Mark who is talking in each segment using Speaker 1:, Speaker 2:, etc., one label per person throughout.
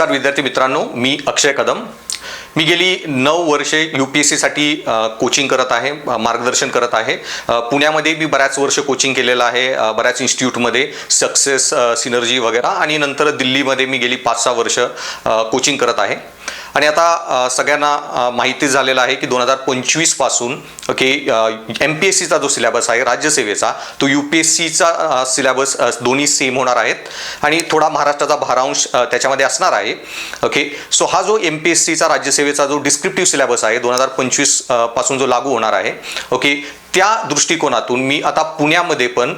Speaker 1: नमस्कार विद्यार्थी मित्रांनो, मी अक्षय कदम. मी गेली 9 वर्षे UPSCसाठी कोचिंग करत आहे, मार्गदर्शन करत आहे. पुण्यामध्ये मी बऱ्याच वर्ष कोचिंग केलेलं आहे, बऱ्याच इन्स्टिट्यूटमध्ये सक्सेस, सिनर्जी वगैरे, आणि नंतर दिल्लीमध्ये मी गेली 5-6 वर्ष कोचिंग करत आहे. आणि आता सगळ्यांना माहिती झालेलं आहे की 2025 पासून MPSCचा जो सिलेबस आहे राज्यसेवेचा, तो UPSCचा सिलेबस दोन्ही सेम होणार आहेत आणि थोडा महाराष्ट्राचा भारांश त्याच्यामध्ये असणार आहे. सो हा जो MPSCचा राज्यसेवेचा जो डिस्क्रिप्टिव्ह सिलेबस आहे 2025 पासून जो लागू होणार आहे, त्या दृष्टिकोनातून मी आता पुण्यामध्ये पण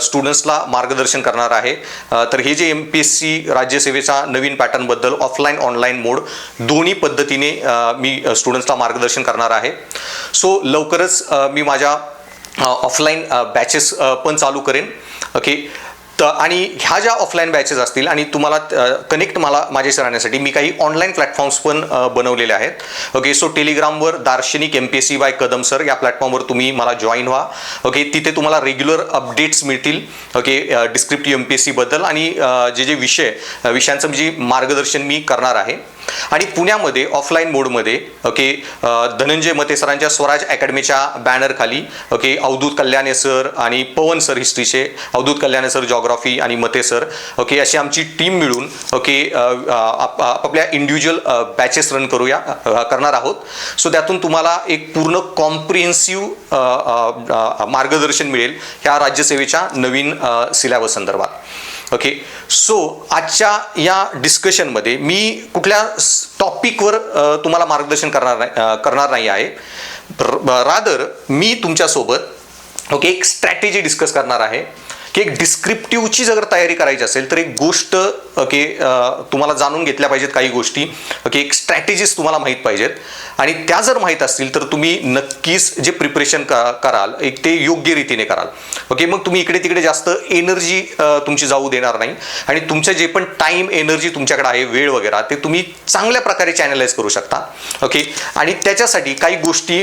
Speaker 1: स्टुडंट्सला मार्गदर्शन करणार आहे. तर हे जे MPSC राज्यसेवेचा नवीन पॅटर्नबद्दल ऑफलाईन ऑनलाईन मोड दोन्ही पद्धतीने मी स्टुडंट्सला मार्गदर्शन करणार आहे. सो लवकरच मी माझ्या ऑफलाईन बॅचेस पण चालू करेन. आणि ह्या ज्या ऑफलाईन बॅचेस असतील आणि तुम्हाला कनेक्ट माझ्याशी राहण्यासाठी मी काही ऑनलाईन प्लॅटफॉर्म्स पण बनवलेले आहेत. सो टेलिग्रामवर दार्शनिक MPSC बाय कदम सर या प्लॅटफॉर्मवर तुम्ही मला जॉईन व्हा. तिथे तुम्हाला रेग्युलर अपडेट्स मिळतील डिस्क्रिप्टिव्ह MPSC बद्दल आणि जे विषयांचं जे मार्गदर्शन मी करणार आहे. आणि पुण्यामध्ये ऑफलाईन मोडमध्ये धनंजय मते सरांच्या स्वराज अकॅडमीच्या बॅनर खाली अवधूत कल्याणे सर आणि पवन सर हिस्ट्रीचे, अवधूत कल्याणे सर जॉग्राफी आणि मते सर अशी आमची टीम मिळून आपल्या इंडिव्हिज्युअल बॅचेस रन करणार आहोत. सो त्यातून तुम्हाला एक पूर्ण कॉम्प्रिहेन्सिव्ह मार्गदर्शन मिळेल ह्या राज्यसेवेच्या नवीन सिलेबस संदर्भात. सो आजच्या या डिस्कशनमध्ये मी कुठल्या टॉपिकवर तुम्हाला मार्गदर्शन करणार नाही आहे. रादर मी तुमच्यासोबत एक स्ट्रॅटेजी डिस्कस करणार आहे की एक डिस्क्रिप्टिव्हची जर तयारी करायची असेल तर एक गोष्ट तुम्हाला जाणून घेतल्या पाहिजेत, काही गोष्टी एक स्ट्रॅटेजीज तुम्हाला माहीत पाहिजेत. आणि त्या जर माहीत असतील तर तुम्ही नक्कीच जे प्रिपरेशन कराल एक ते योग्य रीतीने कराल. मग तुम्ही इकडे तिकडे जास्त एनर्जी तुमची जाऊ देणार नाही आणि तुमचं जे पण टाईम एनर्जी तुमच्याकडे आहे, वेळ वगैरे, ते तुम्ही चांगल्या प्रकारे चॅनलाइज करू शकता. आणि त्याच्यासाठी काही गोष्टी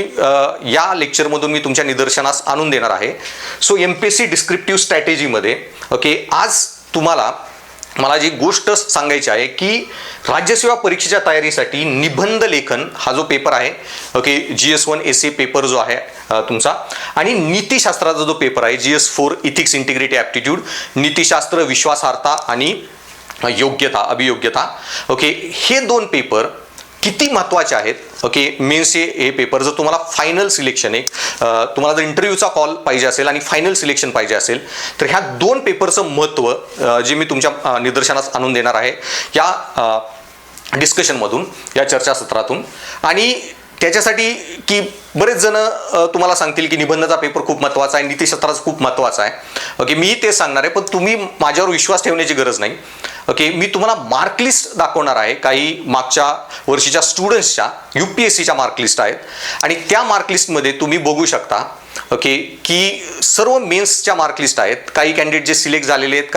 Speaker 1: या लेक्चरमधून मी तुमच्या निदर्शनास आणून देणार आहे. सो MPSC डिस्क्रिप्टिव्ह स्ट्रॅटेजीमध्ये आज मला जी गोष्ट सांगायची आहे की राज्यसेवा परीक्षेच्या तयारीसाठी निबंध लेखन हा जो पेपर आहे, GS1 एसे पेपर जो आहे तुमचा, आणि नीतिशास्त्राचा जो पेपर आहे GS4 इथिक्स इंटिग्रिटी ॲप्टिट्यूड, नीतिशास्त्र, विश्वासार्हता आणि योग्यता, अभियोग्यता, हे 2 पेपर किती महत्त्वाचे आहेत. मेन्स हे पेपर जर तुम्हाला फायनल सिलेक्शन तुम्हाला जर इंटरव्ह्यूचा कॉल पाहिजे असेल आणि फायनल सिलेक्शन पाहिजे असेल तर ह्या 2 पेपरचं महत्त्व जे मी तुमच्या निदर्शनास आणून देणार आहे या डिस्कशनमधून, या चर्चासत्रातून. आणि त्याच्यासाठी की बरेच जण तुम्हाला सांगतील की निबंधाचा पेपर खूप महत्त्वाचा आहे, नीतिशास्त्राचा खूप महत्त्वाचा आहे. मी ते सांगणार आहे, पण तुम्ही माझ्यावर विश्वास ठेवण्याची गरज नाही. मी तुम्हाला मार्कलिस्ट दाखवणार आहे, काही मागच्या वर्षीच्या स्टुडंट्सच्या UPSCच्या मार्कलिस्ट आहेत आणि त्या मार्कलिस्टमध्ये तुम्ही बघू शकता की सर्व मेन्सच्या मार्कलिस्ट आहेत. काही कॅन्डिडेट जे सिलेक्ट झालेले आहेत,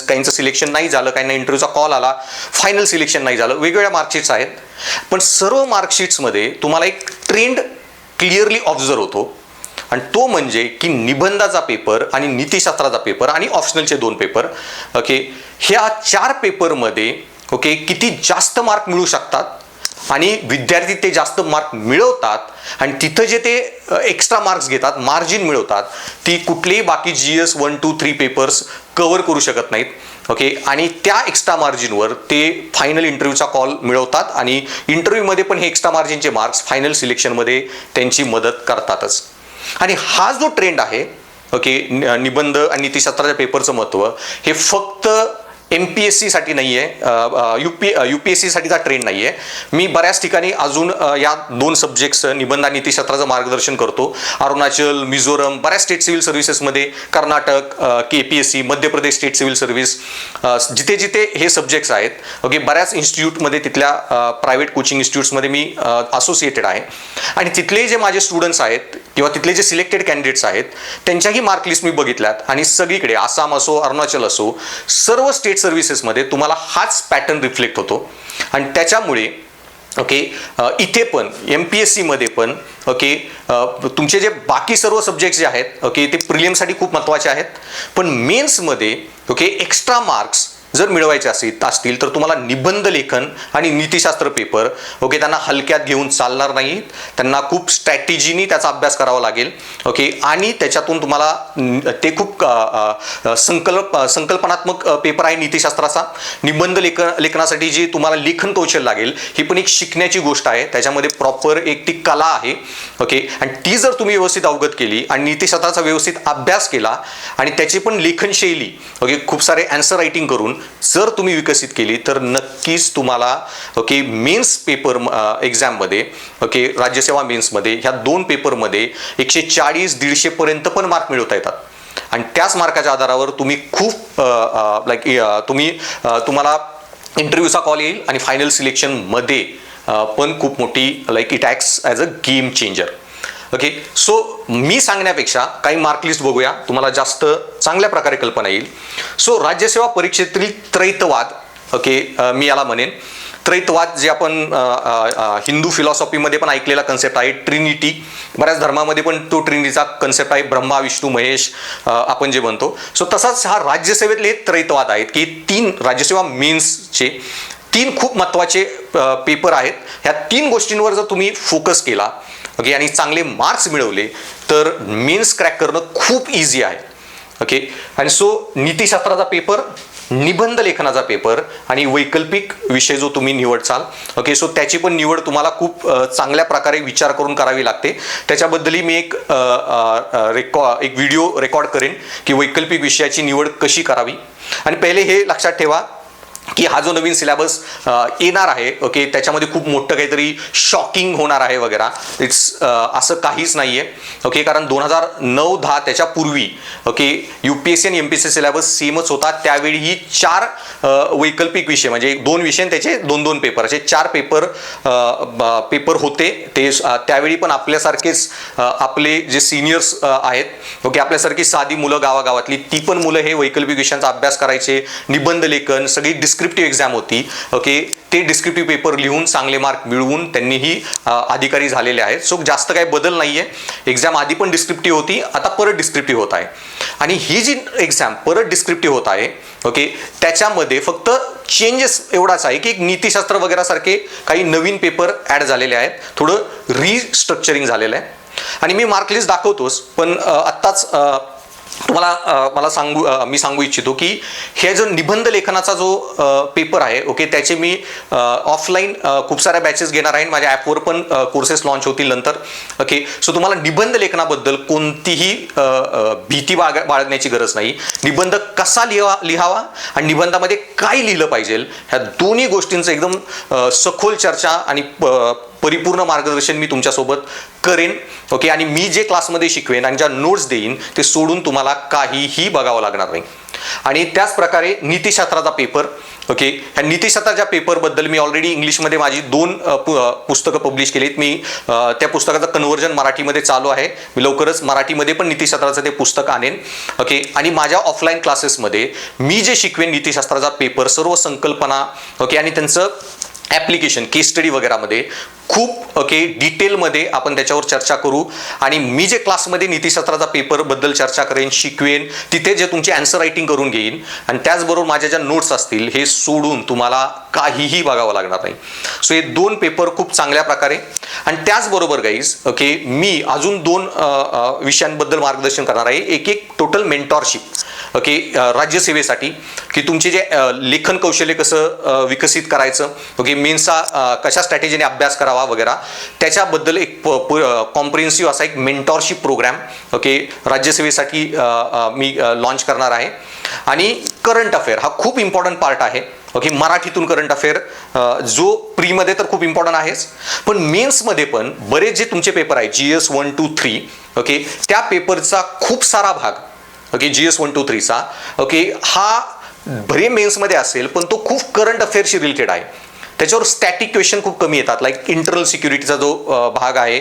Speaker 1: काहींचं सिलेक्शन नाही झालं, काहींना इंटरव्ह्यूचा कॉल आला, फायनल सिलेक्शन नाही झालं, वेगवेगळ्या मार्कशीट्स आहेत. पण सर्व मार्कशीट्समध्ये तुम्हाला एक ट्रेंड क्लिअरली ऑब्झर्व होतो आणि तो म्हणजे की निबंधाचा पेपर आणि नीतिशास्त्राचा पेपर आणि ऑप्शनलचे 2 पेपर, ह्या 4 पेपरमध्ये किती जास्त मार्क मिळू शकतात आणि विद्यार्थी ते जास्त मार्क मिळवतात आणि तिथं जे ते एक्स्ट्रा मार्क्स घेतात, मार्जिन मिळवतात, ती कुठलेही बाकी GS1, 2, 3 पेपर्स कव्हर करू शकत नाहीत. आणि त्या एक्स्ट्रा मार्जिनवर ते फायनल इंटरव्ह्यूचा कॉल मिळवतात आणि इंटरव्ह्यूमध्ये पण हे एक्स्ट्रा मार्जिनचे मार्क्स फायनल सिलेक्शनमध्ये त्यांची मदत करतातच. आणि हा जो ट्रेंड आहे निबंध आणि नीतिशास्त्राच्या पेपरचं महत्त्व हे फक्त MPSC साठी नाही आहे, UPSC साठीचा ट्रेंड नाही आहे. मी बऱ्याच ठिकाणी अजून या 2 सब्जेक्ट्स निबंध आणि नीतिशास्त्राचं मार्गदर्शन करतो. अरुणाचल, मिझोरम, बऱ्याच state civil सर्व्हिसेसमध्ये, Karnataka, KPSC, Madhya Pradesh state civil service, जिथे जिथे हे सब्जेक्ट्स आहेत, बऱ्याच इन्स्टिट्यूटमध्ये, तिथल्या प्रायव्हेट कोचिंग इन्स्टिट्यूट्समध्ये मी असोसिएटेड आहे. आणि तिथले जे माझे स्टुडंट्स आहेत किंवा तिथले जे सिलेक्टेड कॅन्डिडेट्स आहेत त्यांच्याही मार्कलिस्ट मी बघितल्यात आणि सगळीकडे आसाम असो, अरुणाचल असो, सर्व स्टेट सर्व्हिसेसमध्ये तुम्हाला हाच पॅटर्न रिफ्लेक्ट होतो. आणि त्याच्यामुळे इथे पण MPSC मध्ये पण तुमचे जे बाकी सर्व सब्जेक्ट्स जे आहेत ते प्रिलिम्ससाठी खूप महत्त्वाचे आहेत, पण मेन्समध्ये एक्स्ट्रा मार्क्स जर मिळवायचे असतील तर तुम्हाला निबंध लेखन आणि नीतिशास्त्र पेपर ओके त्यांना हलक्यात घेऊन चालणार नाही. त्यांना खूप स्ट्रॅटेजीनी त्याचा अभ्यास करावा लागेल ओके. आणि त्याच्यातून तुम्हाला ते खूप संकल्पनात्मक पेपर आहे नीतिशास्त्राचा. निबंध लेखनासाठी जी तुम्हाला लेखन कौशल्य लागेल ही पण एक शिकण्याची गोष्ट आहे. त्याच्यामध्ये प्रॉपर एक ती कला आहे ओके. आणि ती जर तुम्ही व्यवस्थित अवगत केली आणि नीतिशास्त्राचा व्यवस्थित अभ्यास केला आणि त्याची पण लेखनशैली ओके खूप सारे आन्सर रायटिंग करून जर तुम्ही विकसित केली तर नक्कीच तुम्हाला ओके मेन्स पेपर एक्झाममध्ये ओके राज्यसेवा मेन्समध्ये ह्या 2 पेपरमध्ये 140-150 पर्यंत पण मार्क मिळवता येतात. आणि त्याच मार्काच्या आधारावर तुम्ही खूप तुम्हाला इंटरव्ह्यूचा कॉल येईल आणि फायनल सिलेक्शनमध्ये पण खूप मोठी it acts as a game changer okay. So मी सांगण्यापेक्षा काही मार्क लिस्ट बघूया, तुम्हाला जास्त चांगल्या प्रकारे कल्पना येईल. सो राज्यसेवा परीक्षेतील त्रैतवाद ओके मी याला म्हणेन. त्रैतवाद जे आपण हिंदू फिलॉसॉफीमध्ये पण ऐकलेला कन्सेप्ट आहे. ट्रिनिटी, बऱ्याच धर्मामध्ये पण तो ट्रिनिटीचा कन्सेप्ट आहे. ब्रह्मा विष्णू महेश आपण जे म्हणतो. सो तसाच हा राज्यसेवेतले त्रैतवाद आहेत की 3 राज्यसेवा मेन्सचे 3 खूप महत्त्वाचे पेपर आहेत. ह्या 3 गोष्टींवर जर तुम्ही फोकस केला ओके आणि चांगले मार्क्स मिळवले तर मेन्स क्रॅक करणं खूप इझी आहे ओके. आणि सो नीतिशास्त्राचा पेपर, निबंध लेखनाचा पेपर आणि वैकल्पिक विषय जो तुम्ही निवडचाल ओके. सो त्याची पण निवड तुम्हाला खूप चांगल्या प्रकारे विचार करून करावी लागते. त्याच्याबद्दलही मी एक व्हिडिओ रेकॉर्ड करेन की वैकल्पिक विषयाची निवड कशी करावी. आणि पहिले हे लक्षात ठेवा की हा जो नवीन सिलेबस येणार आहे ओके त्याच्यामध्ये खूप मोठं काहीतरी शॉकिंग होणार आहे वगैरे. असं काहीच नाही आहे ओके. कारण 2009-10 त्याच्यापूर्वी ओके UPSC आणि MPSC सिलेबस सेमच होता. त्यावेळीही 4 वैकल्पिक विषय म्हणजे 2 विषय त्याचे 2-2 पेपर असे 4 पेपर होते. ते त्यावेळी पण आपल्यासारखेच आपले जे सिनियर्स आहेत ओके आपल्यासारखी साधी मुलं गावागावातली ती पण मुलं हे वैकल्पिक विषयांचा अभ्यास करायचे. निबंध लेखन सगळी डिस्क्रिप्टिव्ह एक्झाम होती ओके. ते डिस्क्रिप्टिव्ह पेपर लिहून चांगले मार्क मिळवून त्यांनीही अधिकारी झालेले आहेत. सो जास्त काही बदल नाही आहे. एक्झाम आधी पण डिस्क्रिप्टिव्ह होती, आता परत डिस्क्रिप्टिव्ह होत आहे. आणि ही जी एक्झाम परत डिस्क्रिप्टिव्ह होत आहे ओके त्याच्यामध्ये फक्त चेंजेस एवढाच आहे की एक नीतिशास्त्र वगैरे सारखे काही नवीन पेपर ॲड झालेले आहेत. थोडं रिस्ट्रक्चरिंग झालेलं आहे. आणि मी मार्क लिस्ट दाखवतोच पण आत्ताच तुम्हाला मी सांगू इच्छितो की हे जो निबंध लेखनाचा जो पेपर आहे ओके त्याचे मी ऑफलाईन खूप साऱ्या बॅचेस घेणार आहे. माझ्या ॲपवर पण कोर्सेस लॉन्च होतील नंतर ओके. सो तुम्हाला निबंध लेखनाबद्दल कोणतीही भीती बाळगण्याची गरज नाही. निबंध कसा लिहावा आणि निबंधामध्ये काय लिहिलं पाहिजे ह्या दोन्ही गोष्टींचं एकदम सखोल चर्चा आणि परिपूर्ण मार्गदर्शन मी तुमच्यासोबत करेन ओके. आणि मी जे क्लासमध्ये शिकवेन आणि ज्या नोट्स देईन ते सोडून तुम्हाला काहीही बघावं लागणार नाही. आणि त्याच प्रकारे नीतिशास्त्राचा पेपर ओके. ह्या नीतिशास्त्राच्या पेपरबद्दल मी ऑलरेडी इंग्लिशमध्ये माझी 2 पुस्तकं पब्लिश केलीत. मी त्या पुस्तकाचं कन्व्हर्जन मराठीमध्ये चालू आहे. मी लवकरच मराठीमध्ये पण नीतिशास्त्राचं ते पुस्तक आणेन ओके. आणि माझ्या ऑफलाईन क्लासेसमध्ये मी जे शिकवेन नीतिशास्त्राचा पेपर सर्व संकल्पना ओके आणि त्यांचं ॲप्लिकेशन केस स्टडी वगैरेमध्ये खूप ओके डिटेलमध्ये आपण त्याच्यावर चर्चा करू. आणि मी जे क्लासमध्ये नीतिशास्त्राचा पेपरबद्दल चर्चा करेन शिकवेन तिथे जे तुमचे आन्सर रायटिंग करून घेईन. आणि त्याचबरोबर माझ्या ज्या नोट्स असतील हे सोडून तुम्हाला काहीही बघावं लागणार नाही. सो हे 2 पेपर खूप चांगल्या प्रकारे. आणि त्याचबरोबर गाईज ओके मी अजून 2 विषयांबद्दल मार्गदर्शन करणार आहे. एक टोटल मेंटॉरशिप ओके राज्यसेवेसाठी की तुमचे जे लेखन कौशल्य कसं विकसित करायचं ओके मेन्सचा कशा स्ट्रॅटेजीने अभ्यास करावा वगैरे त्याच्याबद्दल एक कॉम्प्रिहेन्सिव्ह असा एक मेंटॉरशिप प्रोग्राम ओके राज्यसेवेसाठी मी लॉन्च करणार आहे. आणि करंट अफेअर हा खूप इम्पॉर्टंट पार्ट आहे ओके. मराठीतून करंट अफेअर जो प्रीमध्ये तर खूप इम्पॉर्टंट आहेच पण मेन्समध्ये पण बरेच जे तुमचे पेपर आहे GS 1, 2, 3 ओके त्या पेपरचा खूप सारा भाग ओके GS 1, 2, 3चा ओके हा भरे मेन्समध्ये असेल पण तो खूप करंट अफेअरशी रिलेटेड आहे. त्याच्यावर स्टॅटिक क्वेश्चन खूप कमी येतात. लाईक इंटरनल सिक्युरिटीचा जो भाग आहे,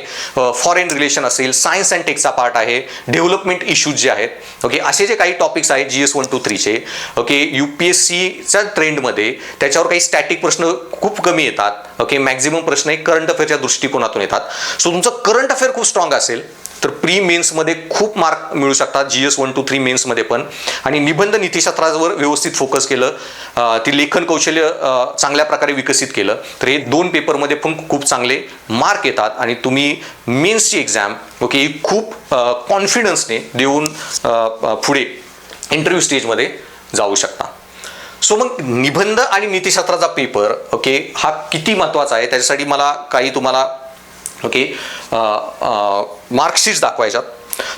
Speaker 1: फॉरेन रिलेशन असेल, सायन्स अँड टेकचा पार्ट आहे, डेव्हलपमेंट इश्यूज जे आहेत ओके असे जे काही टॉपिक्स आहेत GS 1, 2, 3चे ओके UPSCच्या ट्रेंडमध्ये त्याच्यावर काही स्टॅटिक प्रश्न खूप कमी येतात ओके. मॅक्झिमम प्रश्न हे करंट अफेअरच्या दृष्टिकोनातून येतात. सो तुमचं करंट अफेअर खूप स्ट्रॉंग असेल तर प्री मेन्समध्ये खूप मार्क मिळू शकतात, GS 1 to 3 मेन्समध्ये पण. आणि निबंध नीतिशास्त्रावर व्यवस्थित फोकस केलं, ती लेखन कौशल्य चांगल्या प्रकारे विकसित केलं, तर हे 2 पेपरमध्ये पण खूप चांगले मार्क येतात आणि तुम्ही मेन्सची एक्झाम ओके खूप कॉन्फिडन्सने देऊन पुढे इंटरव्ह्यू स्टेजमध्ये जाऊ शकता. सो मग निबंध आणि नीतिशास्त्राचा पेपर ओके हा किती महत्त्वाचा आहे त्याच्यासाठी मला काही तुम्हाला ओके मार्कशीट्स दाखवायच्यात.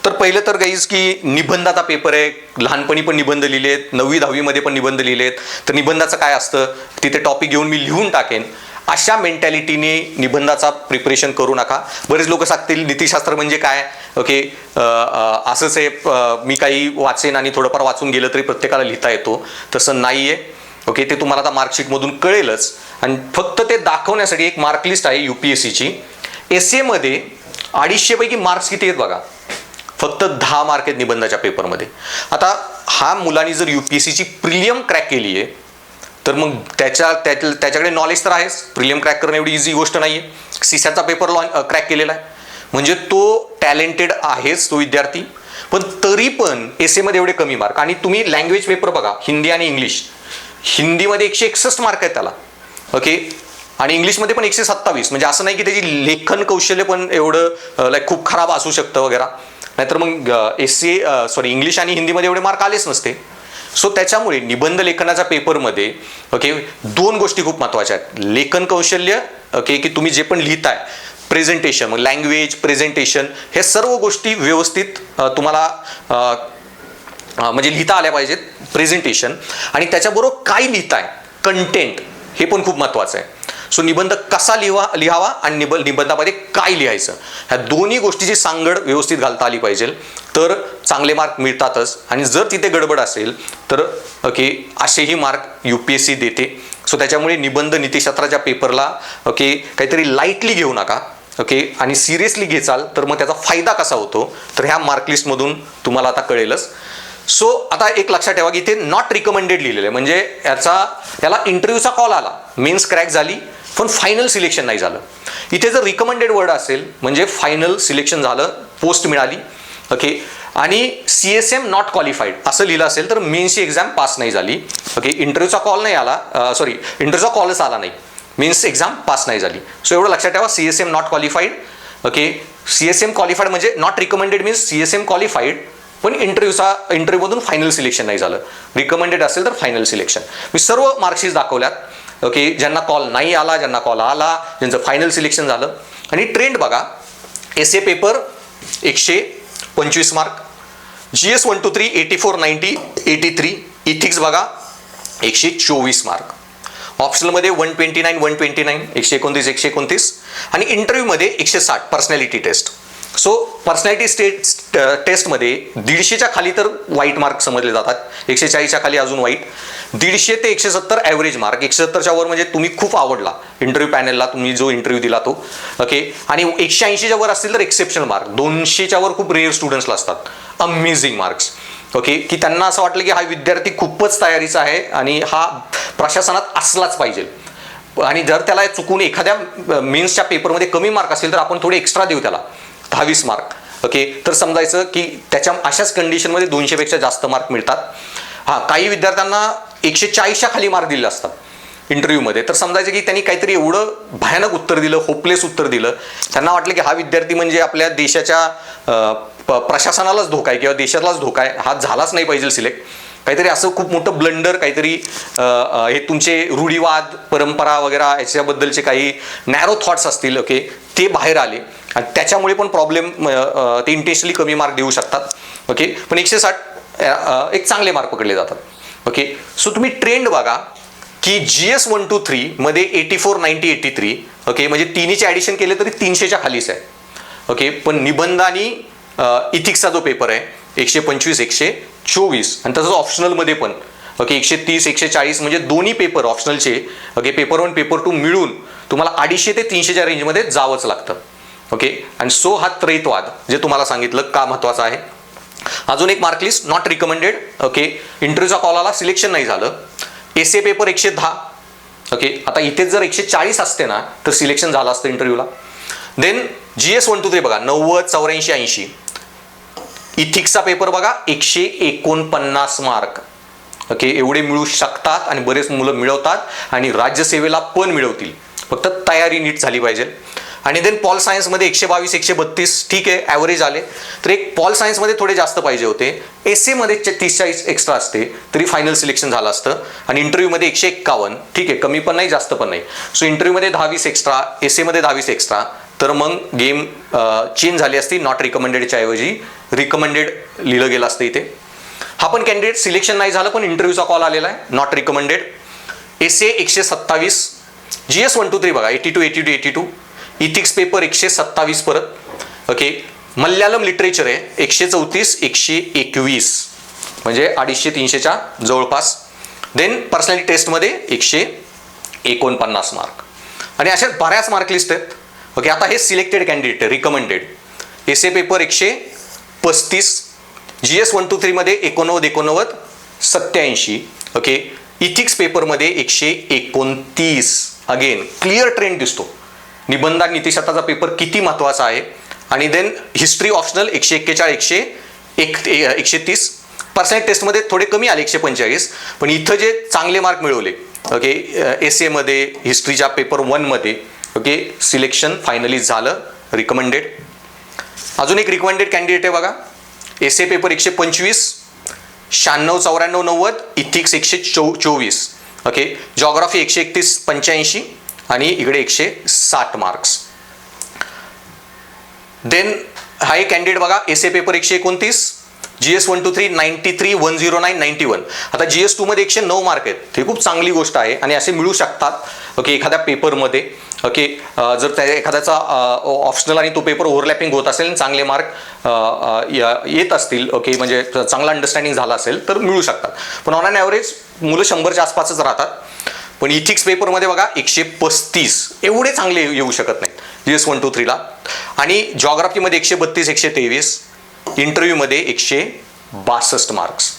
Speaker 1: तर पहिलं तर गाईज की निबंधाचा पेपर आहे, लहानपणी पण निबंध लिहिलेत, 9वी 10वीमध्ये पण निबंध लिहिलेत, तर निबंधाचं काय असतं तिथे टॉपिक घेऊन मी लिहून टाकेन अशा मेंटॅलिटीने निबंधाचा प्रिपरेशन करू नका. बरेच लोक सांगतील नीतिशास्त्र म्हणजे काय ओके असंच आहे, मी काही वाचेन आणि थोडंफार वाचून गेलं तरी प्रत्येकाला लिहिता येतो, तसं नाही आहे ओके. ते तुम्हाला आता मार्कशीटमधून कळेलच. आणि फक्त ते दाखवण्यासाठी एक मार्कलिस्ट आहे UPSCची. एसएमध्ये 250 पैकी मार्क्स किती आहेत बघा, फक्त 10 मार्क आहेत निबंधाच्या पेपरमध्ये. आता हा मुलांनी जर UPSCची प्रिलियम क्रॅक केली आहे तर मग त्याच्याकडे नॉलेज तर आहेच, प्रिलियम क्रॅक करणं एवढी इझी गोष्ट नाही आहे. सीसॅटचा पेपर क्रॅक केलेला आहे म्हणजे तो टॅलेंटेड आहेच तो विद्यार्थी. पण तरी पण एसएमध्ये एवढे कमी मार्क. आणि तुम्ही लँग्वेज पेपर बघा, हिंदी आणि इंग्लिश, हिंदीमध्ये 161 मार्क आहेत त्याला ओके, आणि इंग्लिशमध्ये पण 127. म्हणजे असं नाही की त्याची लेखन कौशल्य पण एवढं लाईक खूप खराब असू शकतं वगैरे, नाहीतर मग इंग्लिश आणि हिंदीमध्ये एवढे मार्क आलेच नसते. सो त्याच्यामुळे निबंध लेखनाच्या पेपरमध्ये ओके 2 गोष्टी खूप महत्त्वाच्या आहेत. लेखन कौशल्य ओके की तुम्ही जे पण लिहिताय, प्रेझेंटेशन, मग लँग्वेज, प्रेझेंटेशन, हे सर्व गोष्टी व्यवस्थित तुम्हाला म्हणजे लिहिता आल्या पाहिजेत, प्रेझेंटेशन. आणि त्याच्याबरोबर काय लिहिताय, कंटेंट, हे पण खूप महत्त्वाचं आहे. सो निबंध कसा लिहावा आणि निबंधामध्ये काय लिहायचं, ह्या दोन्ही गोष्टीची सांगड व्यवस्थित घालता आली पाहिजे, तर चांगले मार्क मिळतातच. आणि जर तिथे गडबड असेल तर ओके असेही मार्क UPSC देते. सो त्याच्यामुळे निबंध नीतिशास्त्राच्या पेपरला ओके काहीतरी लाईटली घेऊ नका ओके, आणि सिरियसली घेचाल तर मग त्याचा फायदा कसा होतो तर ह्या मार्कलिस्टमधून तुम्हाला आता कळेलच. सो आता एक लक्षात ठेवा की इथे नॉट रिकमेंडेड लिहिलेलं आहे, म्हणजे याला इंटरव्ह्यूचा कॉल आला, मेन्स क्रॅक झाली पण फायनल सिलेक्शन नाही झालं. इथे जर रिकमेंडेड वर्ड असेल म्हणजे फायनल सिलेक्शन झालं, पोस्ट मिळाली ओके, आणि CSM नॉट क्वालिफाईड असं लिहिलं असेल तर मेन्सची एक्झाम पास नाही झाली ओके. इंटरव्ह्यूचा कॉल नाही आला, इंटरव्ह्यूचा कॉलच आला नाही, मेन्स एक्झाम पास नाही झाली. सो एवढं लक्षात ठेवा, CSM not qualified okay. CSM qualified म्हणजे not recommended means CSM qualified पण इंटरव्ह्यूमधून फायनल सिलेक्शन नाही झालं. रिकमेंडेड असेल तर फायनल सिलेक्शन. मी सर्व मार्कशीट दाखवल्यात ओके, ज्यांना कॉल नाही आला, ज्यांना कॉल आला, ज्यांचं फायनल सिलेक्शन झालं. आणि ट्रेंड बघा, essay paper 125 mark, GS 1 to 3 84, 90, 83. Ethics बघा 124 मार्क, ऑप्शनलमध्ये 129, 129, 129, 129, आणि इंटरव्ह्यूमध्ये 160 पर्सनॅलिटी टेस्ट. सो पर्सनॅलिटी टेस्टमध्ये 150च्या खाली तर वाईट मार्क समजले जातात, 140च्या खाली अजून वाईट, 150 ते 170 ॲव्हरेज मार्क, 170च्या वर म्हणजे तुम्ही खूप आवडला इंटरव्ह्यू पॅनलला, तुम्ही जो इंटरव्ह्यू दिला तो ओके. आणि 180च्या वर असतील तर एक्सेप्शनल मार्क, 200च्या वर खूप रेअर स्टुडंट्सला असतात अमेझिंग मार्क्स ओके, की त्यांना असं वाटलं की हा विद्यार्थी खूपच तयारीचा आहे आणि हा प्रशासनात असलाच पाहिजे. आणि जर त्याला चुकून एखाद्या मेन्सच्या पेपरमध्ये कमी मार्क असेल तर आपण थोडे एक्स्ट्रा देऊ त्याला 10-20 मार्क ओके, तर समजायचं की त्याच्या अशाच कंडिशनमध्ये 200पेक्षा जास्त मार्क मिळतात. हां, काही विद्यार्थ्यांना 140च्या खाली मार्क दिले असतात इंटरव्ह्यूमध्ये, तर समजायचं की त्यांनी काहीतरी एवढं भयानक उत्तर दिलं, होपलेस उत्तर दिलं, त्यांना वाटलं की हा विद्यार्थी म्हणजे आपल्या देशाच्या प्रशासनालाच धोका आहे किंवा देशालाच धोका आहे, हा झालाच नाही पाहिजे सिलेक्ट. काहीतरी असं खूप मोठं ब्लंडर, काहीतरी हे तुमचे रूढिवाद, परंपरा वगैरे याच्याबद्दलचे काही नॅरो थॉट्स असतील ओके, ते बाहेर आले आणि त्याच्यामुळे पण प्रॉब्लेम, ते इंटेन्शनली कमी मार्क देऊ शकतात ओके. पण 160 एक चांगले मार्क पकडले जातात ओके. सो तुम्ही ट्रेंड बघा की GS 1 to 3 मध्ये 84, 90, 83 ओके, म्हणजे तिन्हीचे ॲडिशन केले तरी 300च्या खालीच आहे ओके. पण निबंध आणि इथिक्सचा जो पेपर आहे 125, 124, आणि तसंच ऑप्शनलमध्ये पण ओके 130, 140, म्हणजे दोन्ही पेपर ऑप्शनलचे ओके, पेपर 1, पेपर 2 मिळून तुम्हाला 250 ते 300च्या रेंजमध्ये जावंच लागतं ओके. आणि सो हा त्रैतवाद जे तुम्हाला सांगितलं का महत्त्वाचा आहे. अजून एक मार्कलिस्ट नॉट रिकमेंडेड ओके, इंटरव्ह्यूचा कॉल आला, सिलेक्शन नाही झालं, एसए पेपर 110 ओके. आता इथेच जर 140 असते ना तर सिलेक्शन झालं असतं इंटरव्ह्यूला. देन GS 1 2 3 बघा 90 84 80. इथिक्सचा पेपर बघा 149 मार्क. ओके, एवढे मिळू शकतात आणि बरेच मुलं मिळवतात आणि राज्यसेवेला पण मिळवतील, फक्त तयारी नीट झाली पाहिजे. आणि देन पॉल सायन्समध्ये 122 132 ठीक आहे, ॲव्हरेज आले. तर एक पॉल सायन्समध्ये थोडे जास्त पाहिजे होते. एसएमध्ये 30-40 एक्स्ट्रा असते तरी फायनल सिलेक्शन झालं असतं. आणि इंटरव्ह्यूमध्ये 151 ठीक आहे, कमी पण नाही जास्त पण नाही. सो इंटरव्ह्यूमध्ये 10-20 एक्स्ट्रा, एसएमध्ये 10-20 एक्स्ट्रा, तर मग गेम चेंज झाली असती. नॉट रिकमेंडेडच्या ऐवजी रिकमेंडेड लिहिलं गेलं असतं इथे. हा पण कॅन्डिडेट सिलेक्शन नाही झालं, पण इंटरव्ह्यूचा कॉल आलेला आहे, नॉट रिकमेंडेड. एसए 127, GS 1 2 3 बघा 82 82 82. इथिक्स पेपर 127 परत. ओके, मल्याळम लिटरेचर आहे 134 121, म्हणजे 250-300च्या जवळपास. देन पर्सनॅलिटी टेस्टमध्ये 149 मार्क. आणि अशा बऱ्याच मार्क लिस्ट आहेत. ओके, आता हे सिलेक्टेड कॅन्डिडेट आहे, रिकमेंडेड. एसए पेपर 135, GS 1 2 3 मध्ये 89 87. ओके, इथिक्स पेपरमध्ये 129. अगेन क्लिअर ट्रेंड दिसतो. निबंध आणि नीतिशास्त्राचा पेपर किती महत्त्वाचा आहे. आणि देन हिस्ट्री ऑप्शनल 141 130. पर्सनॅलिटी टेस्टमध्ये थोडे कमी आले 145, पण इथं जे चांगले मार्क मिळवले. ओके, एसएमध्ये हिस्ट्रीच्या पेपर 1 मध्ये ओके सिलेक्शन फायनली झालं, रिकमेंडेड. अजून एक रिकमेंडेड कॅन्डिडेट आहे बघा, essay paper 125 96 94 90. Ethics 124. Okay, geography 131 85 आणि इकडे 160 मार्क्स. देन हा एक कॅन्डिडेट बघा, एसए पेपर 129, GS 1 2 3 93 109 91. आता GS 2 मध्ये 109 मार्क आहेत, हे खूप चांगली गोष्ट आहे आणि असे मिळू शकतात. ओके, एखाद्या पेपरमध्ये. ओके, जर त्या एखाद्याचा ऑप्शनल आणि तो पेपर ओव्हरलॅपिंग होत असेल, चांगले मार्क येत असतील, ओके म्हणजे चांगला अंडरस्टँडिंग झाला असेल तर मिळू शकतात. पण ऑन ॲन ॲव्हरेज मुलं 100च्या आसपासच राहतात. पण इथिक्स पेपरमध्ये बघा 135, एवढे चांगले येऊ शकत नाहीत GS 1 2 3 ला. आणि जॉग्राफीमध्ये 132 123. इंटरव्ह्यूमध्ये 162 मार्क्स.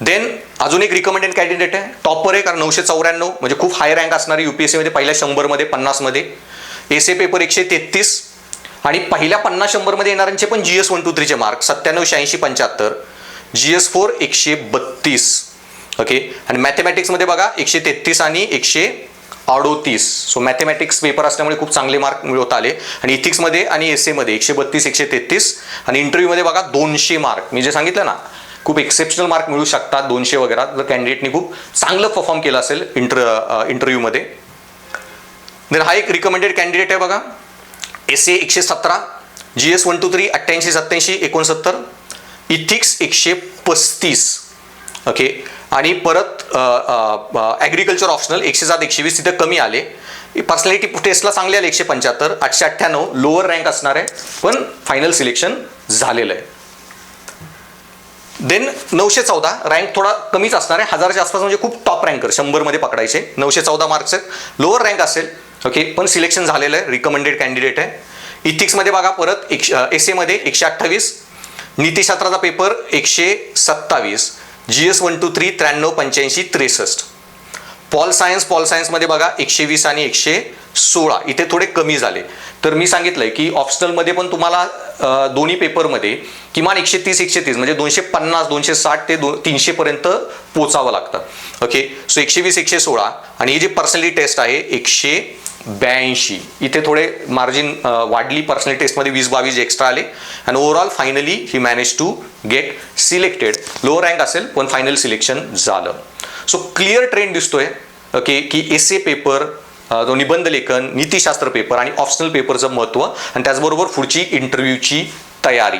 Speaker 1: देन अजून एक रिकमेंडेड कॅन्डिडेट आहे, टॉपर आहे, कारण 994 म्हणजे खूप हाय रँक असणारी UPSCमध्ये पहिल्या 100 मध्ये 50 मध्ये. एसए पेपर 133 आणि पहिल्या 50-100 मध्ये येणाऱ्यांचे पण GS 1 2 3 चे मार्क 97 86 75. GS 4 132. ओके, आणि मॅथमॅटिक्समध्ये बघा 133 आणि 138. सो मॅथमॅटिक्स पेपर असल्यामुळे खूप चांगले मार्क मिळवता आले. आणि इथिक्समध्ये आणि एसएमध्ये 132 133 आणि इंटरव्ह्यूमध्ये बघा 200 मार्क. मी जे सांगितलं ना, खूप एक्सेप्शनल मार्क मिळू शकतात 200 वगैरे, जर कॅन्डिडेटनी खूप चांगलं परफॉर्म केलं असेल इंटरव्ह्यूमध्ये. देन हा एक रिकमेंडेड कॅन्डिडेट आहे बघा, एसए 117, GS 1 2 3 88 87 69. इथिक्स 135. ओके, आणि परत ॲग्रिकल्चर ऑप्शनल 107 120 तिथं कमी आले. पर्सनॅलिटी टेस्टला चांगले आले 175 898, लोअर रँक असणार आहे, पण फायनल सिलेक्शन झालेलं आहे. देन 914 रँक थोडा कमीच असणार आहे, 1000च्या आसपास, म्हणजे खूप टॉप रँकर 100 मध्ये पकडायचे. 914 मार्क्स आहेत, लोअर रँक असेल. ओके, पण सिलेक्शन झालेलं आहे, रिकमेंडेड कॅन्डिडेट आहे. इथिक्समध्ये बघा परत एसएमध्ये 128, नीतिशास्त्राचा पेपर 127, GS 1 2 3 93 85 63. पॉल सायन्समध्ये बघा 120 आणि 116, इथे थोडे कमी झाले. तर मी सांगितलंय की ऑप्शनलमध्ये पण तुम्हाला दोन्ही पेपरमध्ये किमान 130 130 म्हणजे 250 260 ते 300 पर्यंत पोचावं लागतं. ओके, सो 120 116 आणि ही जी पर्सनॅलिटी टेस्ट आहे 182, इथे थोडे मार्जिन वाढली. पर्सनॅलिटी टेस्टमध्ये 20-22 एक्स्ट्रा आले आणि ओव्हरऑल फायनली ही manage to get selected. Lower rank असेल पण फायनल सिलेक्शन झालं. सो क्लिअर ट्रेंड दिसतोय. ओके, की एसए पेपर, जो निबंध लेखन, नीतिशास्त्र पेपर आणि ऑप्शनल पेपरचं महत्त्व आणि त्याचबरोबर पुढची इंटरव्ह्यूची तयारी.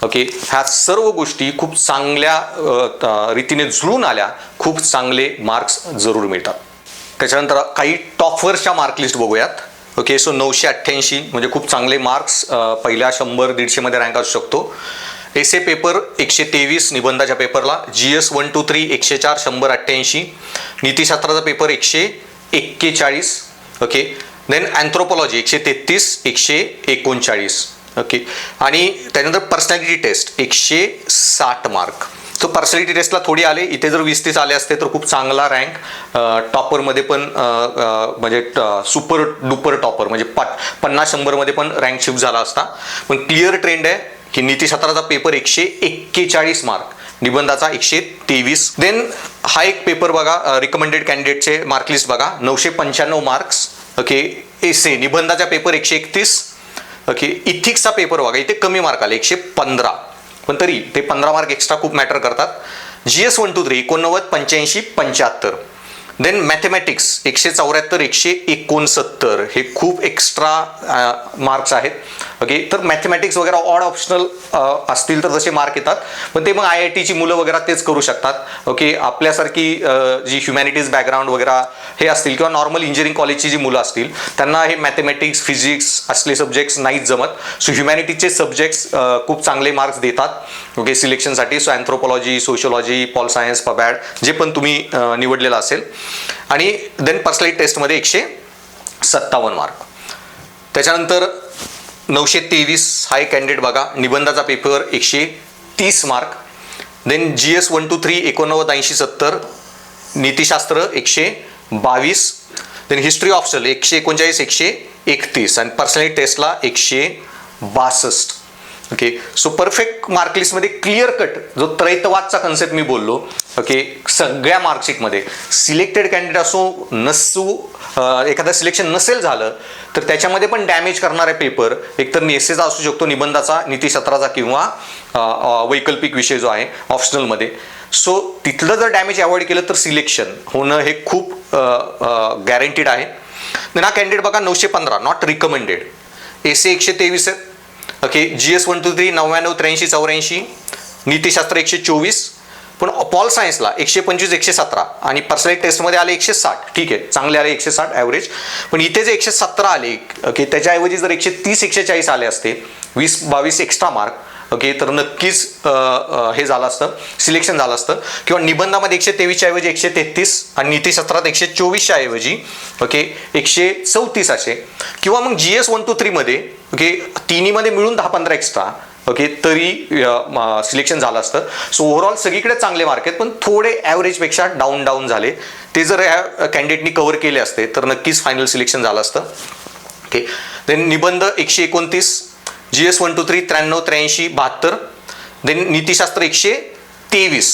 Speaker 1: ओके, ह्या सर्व गोष्टी खूप चांगल्या रीतीने जुळून आल्या, खूप चांगले मार्क्स जरूर मिळतात. त्याच्यानंतर काही टॉपर्सच्या मार्क लिस्ट बघूयात. ओके, सो 988 म्हणजे खूप चांगले मार्क्स पहिल्या 100-150 मध्ये रँक असू शकतो. एसए पेपर 123 निबंधाच्या पेपरला, GS 1 2 3 104 100 88, नीतिशास्त्राचा paper 141. Okay, then anthropology 133 139. Okay, आणि त्यानंतर पर्सनॅलिटी टेस्ट 160 मार्क. तो पर्सनॅलिटी टेस्टला थोडी आले, इथे जर 20-30 आले असते तर खूप चांगला रँक टॉपरमध्ये पण म्हणजे सुपर डुपर टॉपर म्हणजे 50-100 मध्ये पण रँक शिफ्ट झाला असता. पण क्लिअर ट्रेंड आहे की नीतीशास्त्राचा पेपर 141 मार्क, निबंधाचा 123. देन हा एक पेपर बघा, रिकमेंडेड कॅन्डिडेटचे मार्कलिस्ट बघा, 995 मार्क्स. ओके, एसे निबंधाचा पेपर 131. ओके, इथिक्सचा पेपर बघा, इथे कमी मार्क आले 115, पण तरी ते 15 मार्क एक्स्ट्रा खूप मॅटर करतात. GS 1 2 3 89, 85, 75. देन मॅथमॅटिक्स 174, 169, हे खूप एक्स्ट्रा मार्क्स आहेत. ओके, तर मॅथमॅटिक्स वगैरे ऑड ऑप्शनल असतील तर तसे मार्क येतात, पण ते मग IITची मुलं वगैरे तेच करू शकतात. ओके, आपल्यासारखी जी ह्युमॅनिटीज बॅकग्राऊंड वगैरे हे असतील किंवा नॉर्मल इंजिनिअरिंग कॉलेजची जी मुलं असतील त्यांना हे मॅथमॅटिक्स, फिजिक्स असले सब्जेक्ट्स नाहीच जमत. सो ह्युमॅनिटीजचे सब्जेक्ट्स खूप चांगले मार्क्स देतात. ओके, सिलेक्शनसाठी. So anthropology, sociology, pol science, pub ad जे पण तुम्ही निवडलेलं असेल. आणि देन पर्सनॅलिटी टेस्टमध्ये 157 मार्क. त्याच्यानंतर 923 हा एक कॅन्डिडेट बघा, निबंधाचा पेपर 130 मार्क. देन GS 1 2 3 89, 80, 70, नीतिशास्त्र 122. देन हिस्ट्री ऑप्शनल 139, 131 आणि पर्सनॅलिटी टेस्टला 162. ओके, सो परफेक्ट मार्कलिस्टमध्ये क्लिअर कट जो त्रैतवादचा कन्सेप्ट मी बोललो. ओके, सगळ्या मार्कशीटमध्ये सिलेक्टेड कॅन्डिडेट असो नसू, एखादं सिलेक्शन नसेल झालं तर त्याच्यामध्ये पण डॅमेज करणारा पेपर एकतर नेसेचा असू शकतो, निबंधाचा, नीतीशास्त्राचा किंवा वैकल्पिक विषय जो आहे ऑप्शनलमध्ये. सो तिथलं जर डॅमेज अवॉइड केलं तर सिलेक्शन होणं हे खूप गॅरंटीड आहे. हा कॅन्डिडेट बघा 915 नॉट रिकमेंडेड, एसे 123 आहेत. ओके, GS 1 2 3 99, 83, 84, नीतीशास्त्र 124, पण पॉल सायन्सला 125, 117 आणि पर्सनॅलिटी टेस्टमध्ये आले 160. ठीक आहे, चांगले आले 160 ॲव्हरेज. पण इथे जे 117 आले, ओके, त्याच्याऐवजी जर 130, 140 आले असते, 20-22 एक्स्ट्रा मार्क, ओके, तर नक्कीच हे झालं असतं, सिलेक्शन झालं असतं. किंवा निबंधामध्ये 123 ऐवजी 133 आणि नीतीशास्त्रात 124 ऐवजी ओके 134 असे. किंवा मग GS 1 2 3 मध्ये ओके तिन्हीमध्ये मिळून 10-15 एक्स्ट्रा ओके तरी सिलेक्शन झालं असतं. सो ओव्हरऑल सगळीकडे चांगले मार्क आहेत, पण थोडे ॲव्हरेजपेक्षा डाऊन झाले. ते जर ह्या कॅन्डिडेटनी कव्हर केले असते तर नक्कीच फायनल सिलेक्शन झालं असतं. ओके, देन निबंध 129, GS 1 2 3 93, 83, 72. देन नीतीशास्त्र 123.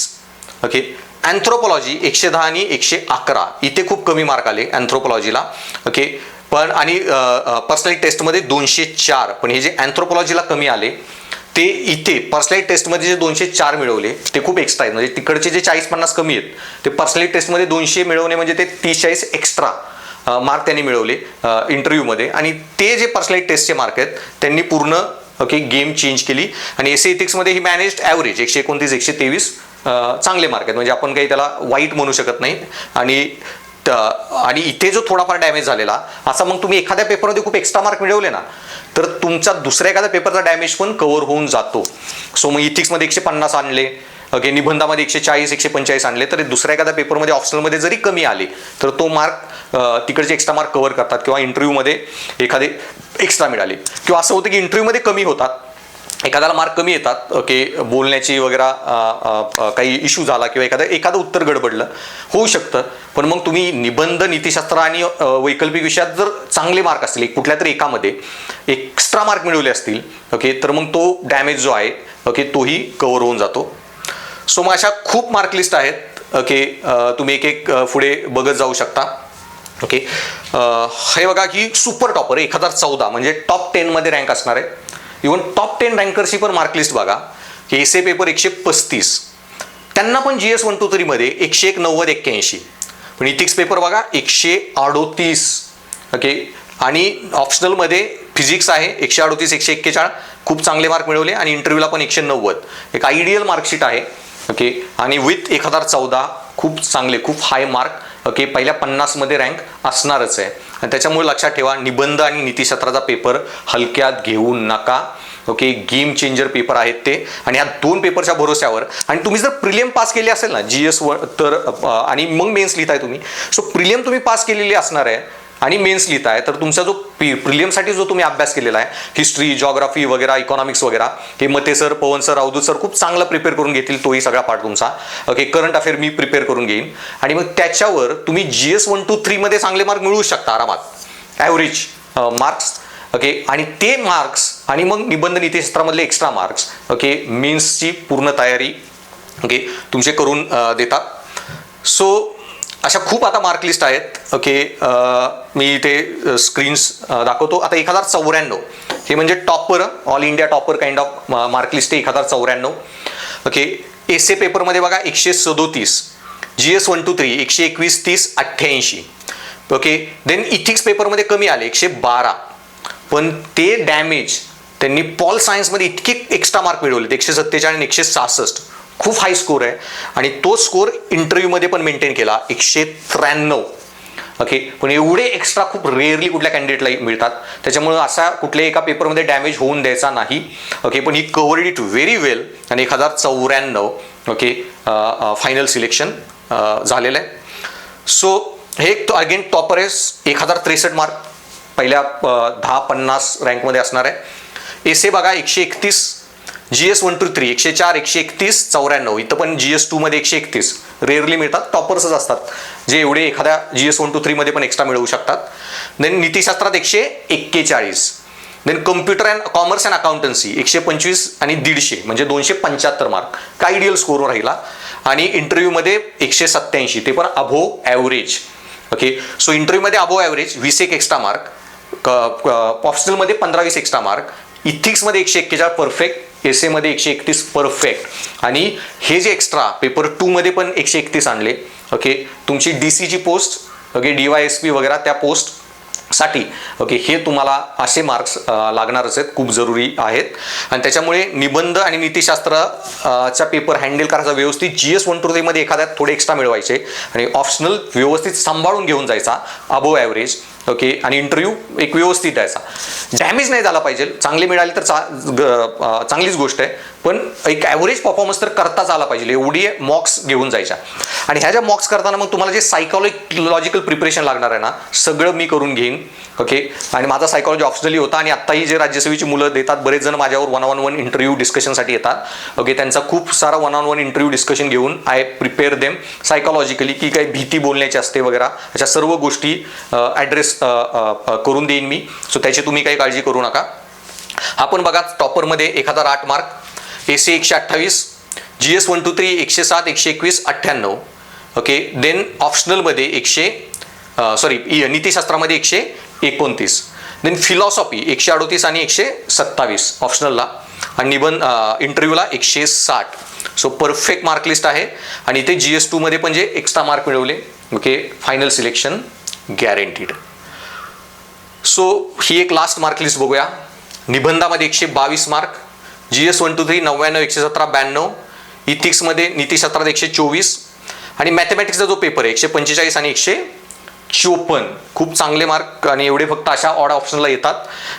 Speaker 1: ओके, अँथ्रोपॉलॉजी 110 आणि 111 इथे खूप कमी मार्क आले अँथ्रोपॉलॉजीला. ओके, पण आणि पर्सनॅलिटी टेस्टमध्ये 204, पण हे जे अँथ्रोपॉलॉजीला कमी आले ते इथे पर्सनॅलिटी टेस्टमध्ये जे 204 मिळवले ते खूप एक्स्ट्रा आहेत. म्हणजे तिकडचे जे 40-50 कमी आहेत ते पर्सनॅलिटी टेस्टमध्ये 200 मिळवणे म्हणजे ते 30-40 एक्स्ट्रा मार्क त्यांनी मिळवले इंटरव्ह्यूमध्ये. आणि ते जे पर्सनॅलिटी टेस्टचे मार्क आहेत त्यांनी पूर्ण ओके गेम चेंज केली. आणि एसे इथिक्समध्ये ही मॅनेज्ड ॲव्हरेज 129, 123 चांगले मार्क आहेत, म्हणजे आपण काही त्याला वाईट म्हणू शकत नाही. आणि इथे जो थोडाफार डॅमेज झालेला असा, मग तुम्ही एखाद्या पेपरमध्ये खूप एक्स्ट्रा मार्क मिळवले ना तर तुमचा दुसऱ्या एखाद्या पेपरचा डॅमेज पण कव्हर होऊन जातो. सो मग इथिक्समध्ये 150 आणले, ओके, निबंधामध्ये 140, 145 आणले, तर दुसऱ्या एखाद्या पेपरमध्ये ऑप्शनलमध्ये जरी कमी आले तर तो मार्क तिकडचे एक्स्ट्रा मार्क कव्हर करतात. किंवा इंटरव्ह्यूमध्ये एखादे एक्स्ट्रा मिळाले, किंवा असं होतं की इंटरव्ह्यूमध्ये कमी होतात, एखाद्याला मार्क कमी येतात, ओके, बोलण्याची वगैरे काही इश्यू झाला किंवा एखादं उत्तर गडबडलं होऊ शकतं. पण मग तुम्ही निबंध, नीतिशास्त्र आणि वैकल्पिक विषयात जर चांगले मार्क असतील, कुठल्या तरी एकामध्ये एक्स्ट्रा मार्क मिळवले असतील, ओके, तर मग तो डॅमेज जो आहे ओके तोही कव्हर होऊन जातो. सो मग अशा खूप मार्क लिस्ट आहेत. ओके, तुम्ही एक पुढे बघत जाऊ शकता. ओके, हे बघा की सुपर टॉपर 1014 म्हणजे टॉप 10 मध्ये रँक असणार आहे. इव्हन टॉप 10 रँकर्सची पण मार्क लिस्ट बघा की एसे पेपर 135, त्यांना पण GS 1 2 3 मध्ये 101, 90, 81. पण इथिक्स पेपर बघा 138. ओके, आणि ऑप्शनलमध्ये फिजिक्स आहे 138, 141 खूप चांगले मार्क मिळवले. आणि इंटरव्ह्यूला पण 190, एक आयडियल मार्कशीट आहे. ओके, आणि विथ 1014 खूप चांगले, खूप हाय मार्क. ओके, पहिल्या 50 मध्ये रँक असणारच आहे. आणि त्याच्यामुळे लक्षात ठेवा, निबंध आणि नीतिशास्त्राचा पेपर हलक्यात घेऊ नका. ओके, गेम चेंजर पेपर आहेत ते. आणि या 2 पेपरच्या भरोश्यावर, आणि तुम्ही जर प्रिलियम पास केली असेल ना GS तर आणि मग मेन्स लिहिताय तुम्ही, सो प्रिलियम तुम्ही पास केलेली असणार आहे. आणि मेन्स लिहिताय तर तुमचा जो प्रिलियमसाठी जो तुम्ही अभ्यास केलेला आहे, हिस्ट्री, जॉग्राफी वगैरे, इकॉनॉमिक्स वगैरे, हे मते सर, पवन सर, अवधूत सर खूप चांगलं प्रिपेअर करून घेतील, तोही सगळा पार्ट तुमचा. ओके, करंट अफेअर मी प्रिपेअर करून घेईन आणि मग त्याच्यावर तुम्ही GS 1 2 3 मध्ये चांगले मार्क मिळवू शकता आरामात, ॲव्हरेज मार्क्स. ओके, आणि ते मार्क्स आणि मग निबंध नीतिशास्त्रामधले एक्स्ट्रा मार्क्स, ओके, मेन्सची पूर्ण तयारी ओके तुमचे करून देतात. सो अशा खूप आता मार्क लिस्ट आहेत. ओके, मी ते स्क्रीन्स दाखवतो. आता 1094 हे म्हणजे topper, all India topper kind of mark list आहे 1094. ओके, एसे पेपरमध्ये बघा 137, GS 1 2 3 121, 30, 88. ओके, देन इथिक्स पेपरमध्ये कमी आले 112, पण ते डॅमेज त्यांनी पॉल सायन्समध्ये इतके एक्स्ट्रा मार्क मिळवले 147 आणि 166, खूप हाय स्कोर आहे आणि तो स्कोर इंटरव्ह्यूमध्ये पण मेंटेन केला 193. ओके, पण एवढे एक्स्ट्रा खूप रेअरली कुठल्या कॅन्डिडेटला मिळतात, त्याच्यामुळं असा कुठल्याही एका पेपरमध्ये डॅमेज होऊन द्यायचा नाही. ओके, पण ही कव्हर्ड इट व्हेरी वेल आणि 1094 ओके फायनल सिलेक्शन झालेलं आहे. सो हे अगेन टॉपर आहे, 1063 मार्क पहिल्या 10-50 रँकमध्ये असणार आहे. एसे बघा 131, GS 1 2 3 104, 131, 94, इथं पण GS 2 मध्ये 131 रेअरली मिळतात, टॉपर्सच असतात जे एवढे एखाद्या GS 1 2 3 मध्ये पण एक्स्ट्रा मिळवू शकतात. देन नीतिशास्त्रात 141, then computer and commerce and accountancy 125 आणि 150 म्हणजे 275 मार्क, काय आयडियल स्कोर राहिला. आणि इंटरव्ह्यूमध्ये 187, ते पण अबोव ॲव्हरेज. ओके, सो इंटरव्ह्यूमध्ये अबोव ॲव्हरेज 20 एक्स्ट्रा मार्क, ऑप्शनलमध्ये 15-20 एक्स्ट्रा मार्क, इथिक्समध्ये 141 परफेक्ट, एसेमध्ये 131 परफेक्ट आणि हे जे एक्स्ट्रा पेपर 2 मध्ये पण 131 आणले. ओके, तुमची DCची पोस्ट, ओके, DYSP वगैरे त्या पोस्टसाठी ओके हे तुम्हाला असे मार्क्स लागणारच आहेत, खूप जरुरी आहेत. आणि त्याच्यामुळे निबंध आणि नीतिशास्त्राचा पेपर हँडल करायचा व्यवस्थित, GS 1 2 3 मध्ये एखाद्यात थोडे एक्स्ट्रा मिळवायचे आणि ऑप्शनल व्यवस्थित सांभाळून घेऊन जायचा अबोव ॲव्हरेज. ओके, आणि इंटरव्ह्यू एक व्यवस्थित द्यायचा, डॅमेज नाही झाला पाहिजे. चांगले मिळाले तर चांगलीच गोष्ट आहे, पण एक ॲव्हरेज परफॉर्मन्स तर करताच आला पाहिजे, एवढी मॉक्स घेऊन जायच्या. आणि ह्या ज्या मॉक्स करताना मग तुम्हाला जे सायकॉलॉजिकल प्रिपरेशन लागणार आहे ना, सगळं मी करून घेईन. ओके, आणि माझा सायकॉलॉजी ऑप्शनली होता आणि आत्ताही जे राज्यसेवेची मुलं देतात, बरेच जण माझ्यावर 1-on-1 इंटरव्ह्यू डिस्कशनसाठी येतात. ओके, त्यांचा खूप सारा 1-on-1 इंटरव्ह्यू डिस्कशन घेऊन आय प्रिपेअर देम सायकॉलॉजिकली, की काही भीती बोलण्याची असते वगैरे, अशा सर्व गोष्टी ॲड्रेस करून देईन मी. सो त्याची तुम्ही काही काळजी करू नका. आपण बघा टॉपरमध्ये 1008 mark, essay 128, GS 1 2 3 107, 121, 98. Okay, then ऑप्शनलमध्ये नीतिशास्त्रामध्ये 129, देन फिलॉसॉफी 138 आणि 127 ऑप्शनलला, आणि निबंध इंटरव्ह्यूला 160. सो परफेक्ट मार्क लिस्ट आहे आणि इथे GS 2 मध्ये पण जे एक्स्ट्रा मार्क मिळवले, okay, final selection guaranteed. So ही एक लास्ट मार्क लिस्ट बघूया. निबंधामध्ये 122 मार्क, GS 1 2 3 99, 117, 92, इथिक्समध्ये नीतिशास्त्रात 124 आणि मॅथमॅटिक्सचा जो पेपर आहे 145 आणि 154, खूप चांगले मार्क आणि एवढे फक्त अशा ऑड ऑप्शनला येतात.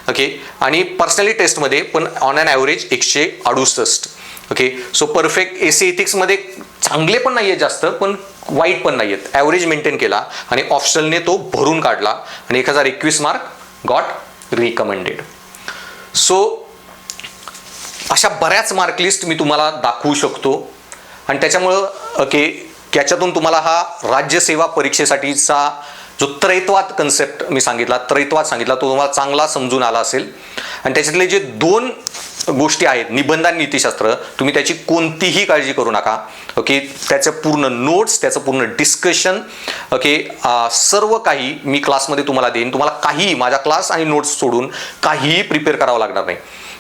Speaker 1: ओके, आणि पर्सनली टेस्टमध्ये पण on an average 168. Okay, so perfect. Essay इथिक्समध्ये चांगले पण नाही आहेत जास्त, पण वाईट पण नाही आहेत, ॲव्हरेज मेंटेन केला आणि ऑप्शनलने तो भरून काढला आणि 1021 मार्क गॉट रिकमेंडेड. सो अशा बऱ्याच मार्क लिस्ट मी तुम्हाला दाखवू शकतो आणि त्याच्यामुळं ओके त्याच्यातून तुम्हाला हा राज्यसेवा परीक्षेसाठीचा जो त्रैत्वाद कन्सेप्ट मी सांगितला, त्रैत्वाद सांगितला, तो तुम्हाला चांगला समजून आला असेल. आणि त्याच्यातले जे 2 गोष्टी आहेत, निबंध आणि नीतिशास्त्र, तुम्ही त्याची कोणतीही काळजी करू नका. ओके, त्याचं पूर्ण नोट्स, त्याचं पूर्ण डिस्कशन, ओके, सर्व काही मी क्लासमध्ये तुम्हाला देईन. तुम्हाला काही माझ्या क्लास आणि नोट्स सोडून काहीही प्रिपेअर करावं लागणार नाही.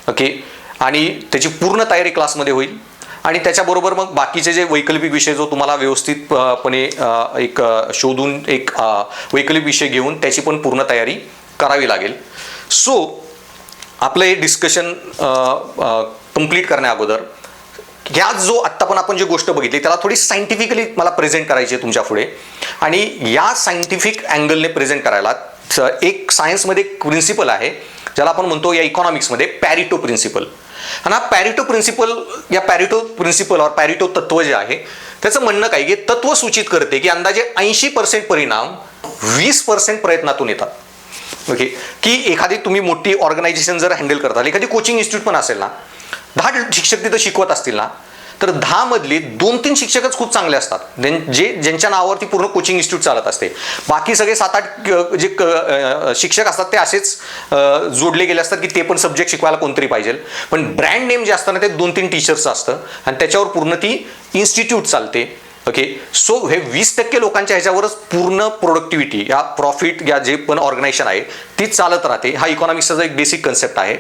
Speaker 1: ओके, आणि त्याची पूर्ण तयारी क्लासमध्ये होईल आणि त्याच्याबरोबर मग बाकीचे जे वैकल्पिक विषय जो तुम्हाला व्यवस्थितपणे एक शोधून एक वैकल्पिक विषय घेऊन त्याची पण पूर्ण तयारी करावी लागेल. सो आपलं हे डिस्कशन कंप्लीट करण्या अगोदर ह्या जो आत्ता पण आपण जी गोष्ट बघितली त्याला थोडी सायंटिफिकली मला प्रेझेंट करायची आहे तुमच्या पुढे. आणि या सायंटिफिक अँगलने प्रेझेंट करायला एक सायन्समध्ये एक प्रिन्सिपल आहे ज्याला आपण म्हणतो या इकॉनॉमिक्समध्ये पॅरिटो प्रिन्सिपल. आणि हा पॅरिटो प्रिन्सिपल और पॅरिटो तत्व जे आहे त्याचं म्हणणं काय की तत्व सूचित करते की अंदाजे 80% परिणाम 20% प्रयत्नातून येतात. ओके, की एखादी तुम्ही मोठी ऑर्गनायझेशन जर हँडल करताल, एखादी कोचिंग इन्स्टिट्यूट पण असेल ना, 10 शिक्षक तिथं शिकवत असतील ना, तर 10 मधले 2-3 शिक्षकच खूप चांगले असतात, ज्यांच्या नावावरती पूर्ण कोचिंग इन्स्टिट्यूट चालत असते. बाकी सगळे 7-8 जे शिक्षक असतात ते असेच जोडले गेले असतात की ते पण सब्जेक्ट शिकवायला कोणतरी पाहिजे. पण ब्रँड नेम जे असतं ना, ते 2-3 टीचर्सचं असतं आणि त्याच्यावर पूर्ण ती इन्स्टिट्यूट चालते. ओके, सो हे 20% लोकांच्या ह्याच्यावरच पूर्ण प्रोडक्टिव्हिटी या प्रॉफिट या जे पण ऑर्गनायझेशन आहे ती चालत राहते. हा इकॉनॉमिक्सचा एक बेसिक कन्सेप्ट आहे.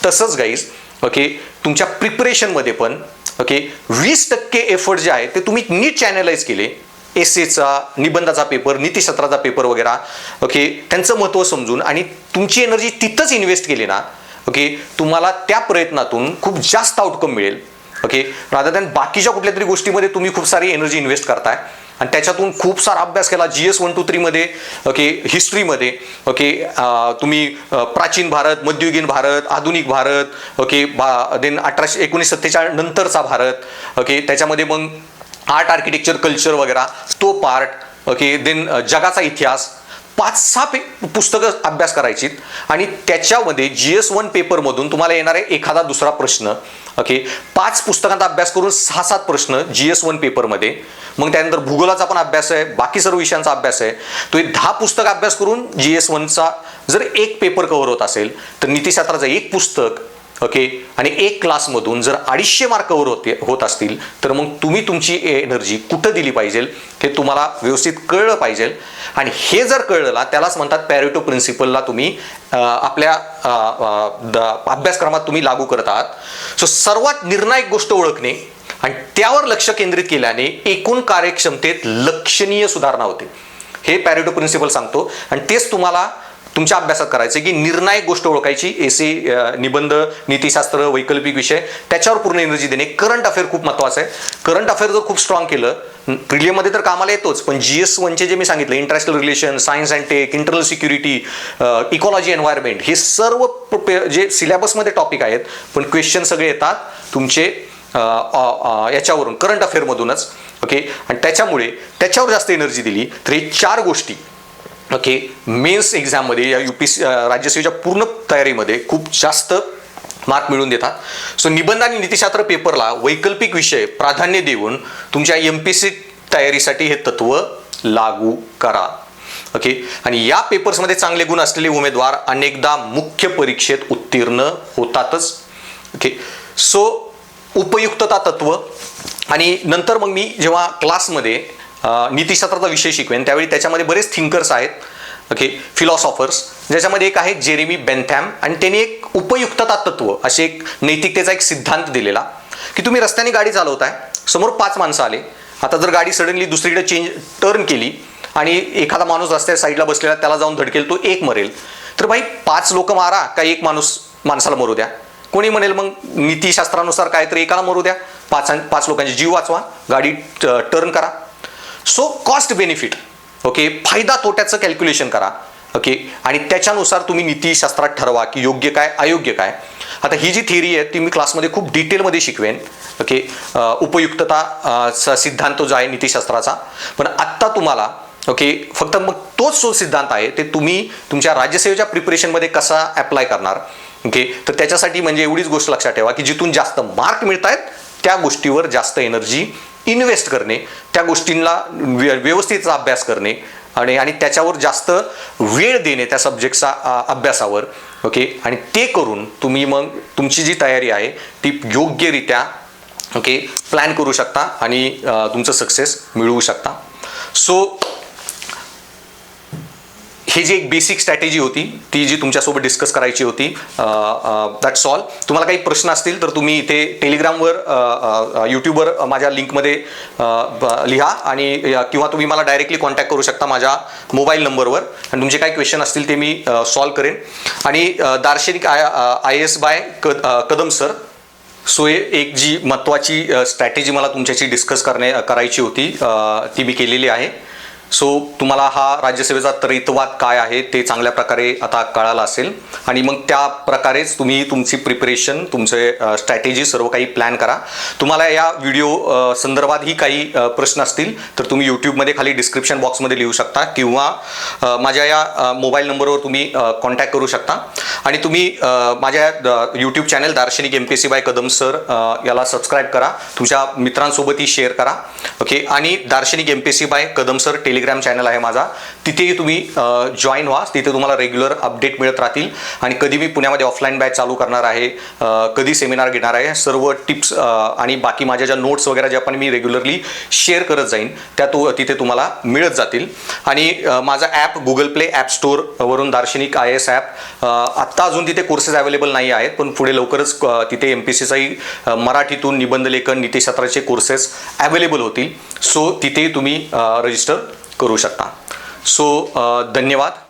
Speaker 1: तसंच गाईज, ओके, तुमच्या प्रिपरेशनमध्ये पण ओके 20% एफर्ट जे आहे ते तुम्ही नीट चॅनलाइज केले, एसेचा, निबंधाचा पेपर, नीतिशास्त्राचा पेपर वगैरे, ओके, त्यांचं महत्त्व समजून आणि तुमची एनर्जी तिथंच इन्व्हेस्ट केली ना, ओके, तुम्हाला त्या प्रयत्नातून खूप जास्त आउटकम मिळेल. ओके, रादर दॅन बाकीच्या कुठल्या तरी गोष्टीमध्ये तुम्ही खूप सारी एनर्जी इन्व्हेस्ट करताय आणि त्याच्यातून खूप सारा अभ्यास केला GS 1, 2, 3 मध्ये, ओके, हिस्ट्रीमध्ये, ओके, तुम्ही प्राचीन भारत, मध्ययुगीन भारत, आधुनिक भारत, ओके, देन 1947 नंतरचा भारत, ओके, त्याच्यामध्ये मग आर्ट, आर्किटेक्चर, कल्चर वगैरे तो पार्ट, ओके, देन जगाचा इतिहास, 5-6 पुस्तकं अभ्यास करायची आणि त्याच्यामध्ये GS 1 पेपरमधून तुम्हाला येणारे एखादा दुसरा प्रश्न, ओके, 5 पुस्तकांचा अभ्यास करून 6-7 प्रश्न GS 1 पेपरमध्ये, मग त्यानंतर भूगोलाचा पण अभ्यास आहे, बाकी सर्व विषयांचा अभ्यास आहे. तो 10 पुस्तक अभ्यास करून GS 1चा जर एक पेपर कव्हर होत असेल तर नीतिशास्त्राचं एक पुस्तक, ओके, आणि एक क्लासमधून जर 250 मार्क कव्हर होत असतील तर मग तुम्ही तुमची एनर्जी कुठं दिली पाहिजे हे तुम्हाला व्यवस्थित कळलं पाहिजे. आणि हे जर कळलं ना, त्यालाच म्हणतात पॅरेटो प्रिन्सिपलला तुम्ही आपल्या अभ्यासक्रमात तुम्ही लागू करत आहात. सो सर्वात निर्णायक गोष्ट ओळखणे आणि त्यावर लक्ष केंद्रित केल्याने एकूण कार्यक्षमतेत लक्षणीय सुधारणा होते. हे पॅरेटो प्रिन्सिपल सांगतो आणि तेच तुम्हाला तुमच्या अभ्यासात करायचं की निर्णायक गोष्ट ओळखायची, एसे, निबंध, नीतिशास्त्र, वैकल्पिक विषय, त्याच्यावर पूर्ण एनर्जी देणे. करंट अफेअर खूप महत्त्वाचं आहे. करंट अफेअर जर खूप स्ट्रॉंग केलं, प्रिलियममध्ये तर कामाला येतोच, पण GS 1चे जे मी सांगितलं, international relation, science and tech, internal security, ecology, environment, हे सर्व जे सिलेबसमध्ये टॉपिक आहेत, पण क्वेश्चन सगळे येतात तुमचे याच्यावरून, करंट अफेअरमधूनच. ओके, आणि त्याच्यामुळे त्याच्यावर जास्त एनर्जी दिली तर हे 4 गोष्टी, ओके, मेन्स एक्झाममध्ये या UPSC राज्यसेवेच्या पूर्ण तयारीमध्ये खूप जास्त मार्क मिळवून देतात. सो निबंध आणि नीतिशास्त्र पेपरला वैकल्पिक विषय प्राधान्य देऊन तुमच्या MPSC तयारीसाठी हे तत्व लागू करा. ओके, आणि या पेपर्समध्ये चांगले गुण असलेले उमेदवार अनेकदा मुख्य परीक्षेत उत्तीर्ण होतातच. ओके, सो उपयुक्तता तत्व. आणि नंतर मग मी जेव्हा क्लासमध्ये नीतिशास्त्राचा विषय शिकवेन त्यावेळी त्याच्यामध्ये बरेच थिंकर्स आहेत, ओके, फिलॉसॉफर्स, ज्याच्यामध्ये एक आहे जेरेमी बेंथॅम आणि त्यांनी एक उपयुक्तता तत्व असे एक नैतिकतेचा एक सिद्धांत दिलेला की तुम्ही रस्त्याने गाडी चालवताय, समोर 5 माणसं आले, आता जर गाडी सडनली दुसरीकडे टर्न केली आणि एखादा माणूस रस्त्याच्या साईडला बसलेला त्याला जाऊन धडकेल, तो एक मरेल, तर भाई 5 लोक मारा का एक माणसाला मरू द्या? कोणी म्हणेल मग नीतिशास्त्रानुसार काय तर एकाला मरू द्या, 5 लोकांचे जीव वाचवा, गाडी टर्न करा. सो कॉस्ट बेनिफिट, ओके, फायदा तोट्याचं कॅल्क्युलेशन करा, ओके, आणि त्याच्यानुसार तुम्ही नीतिशास्त्रात ठरवा की योग्य काय, अयोग्य काय. आता ही जी थिअरी आहे ती मी क्लासमध्ये खूप डिटेलमध्ये शिकवेन. ओके, उपयुक्तता सिद्धांत जो आहे नीतिशास्त्राचा, पण आत्ता तुम्हाला, ओके, फक्त मग तोच जो सिद्धांत आहे ते तुम्ही तुमच्या राज्यसेवेच्या प्रिपरेशनमध्ये कसा अप्लाय करणार. ओके, तर त्याच्यासाठी म्हणजे एवढीच गोष्ट लक्षात ठेवा की जिथून जास्त मार्क मिळत आहेत त्या गोष्टीवर जास्त एनर्जी इन्व्हेस्ट करणे, त्या गोष्टींना व्यवस्थित अभ्यास करणे आणि त्याच्यावर जास्त वेळ देणे त्या सब्जेक्टचा अभ्यासावर. ओके, आणि ते करून तुम्ही मग तुमची जी तयारी आहे ती योग्यरित्या, ओके, प्लॅन करू शकता आणि तुमचं सक्सेस मिळवू शकता. सो ही जी एक बेसिक स्ट्रॅटेजी होती ती जी तुमच्यासोबत डिस्कस करायची होती, दॅट्स ऑल. तुम्हाला काही प्रश्न असतील तर तुम्ही इथे टेलिग्रामवर, यूट्यूबवर माझ्या लिंकमध्ये लिहा आणि किंवा तुम्ही मला डायरेक्टली कॉन्टॅक्ट करू शकता माझ्या मोबाईल नंबरवर आणि तुमचे काही क्वेश्चन असतील ते मी सॉल्व करेन. आणि दार्शनिक IAS by Kadam sir. So एक जी महत्त्वाची स्ट्रॅटेजी मला तुमच्याशी डिस्कस करायची होती ती मी केलेली आहे. सो तुम्हाला हा राज्यसेवेचा त्वरितवाद काय आहे ते चांगल्या प्रकारे आता कळालं असेल आणि मग त्या प्रकारेच तुम्ही तुमची प्रिपरेशन, तुमचे स्ट्रॅटेजी सर्व काही प्लॅन करा. तुम्हाला या व्हिडिओ संदर्भातही काही प्रश्न असतील तर तुम्ही यूट्यूबमध्ये खाली डिस्क्रिप्शन बॉक्समध्ये लिहू शकता किंवा माझ्या या मोबाईल नंबरवर तुम्ही कॉन्टॅक्ट करू शकता. आणि तुम्ही माझ्या YouTube channel Darshanik MPSC by Kadam sir याला सबस्क्राईब करा, तुमच्या मित्रांसोबतही शेअर करा. ओके. आणि Darshanik MPSC by Kadam sir Telegram channel आहे माझा, तिथेही तुम्ही जॉईन व्हा. तिथे तुम्हाला रेग्युलर अपडेट मिळत राहतील आणि कधी मी पुण्यामध्ये ऑफलाईन बॅच चालू करणार आहे, कधी सेमिनार घेणार आहे, सर्व टिप्स आणि बाकी माझ्या ज्या नोट्स वगैरे ज्या पण मी रेग्युलरली शेअर करत जाईन त्या तिथे तुम्हाला मिळत जातील. आणि माझा ॲप गुगल प्ले ॲप स्टोअरवरून दार्शनिक IAS ॲप, आत्ता अजून तिथे कोर्सेस अवेलेबल नाही आहेत, पण पुढे लवकरच तिथे MPSCचाही मराठीतून निबंधलेखन, नीतिशास्त्राचे कोर्सेस अवेलेबल होतील. सो तिथेही तुम्ही रजिस्टर करू शकता. सो धन्यवाद.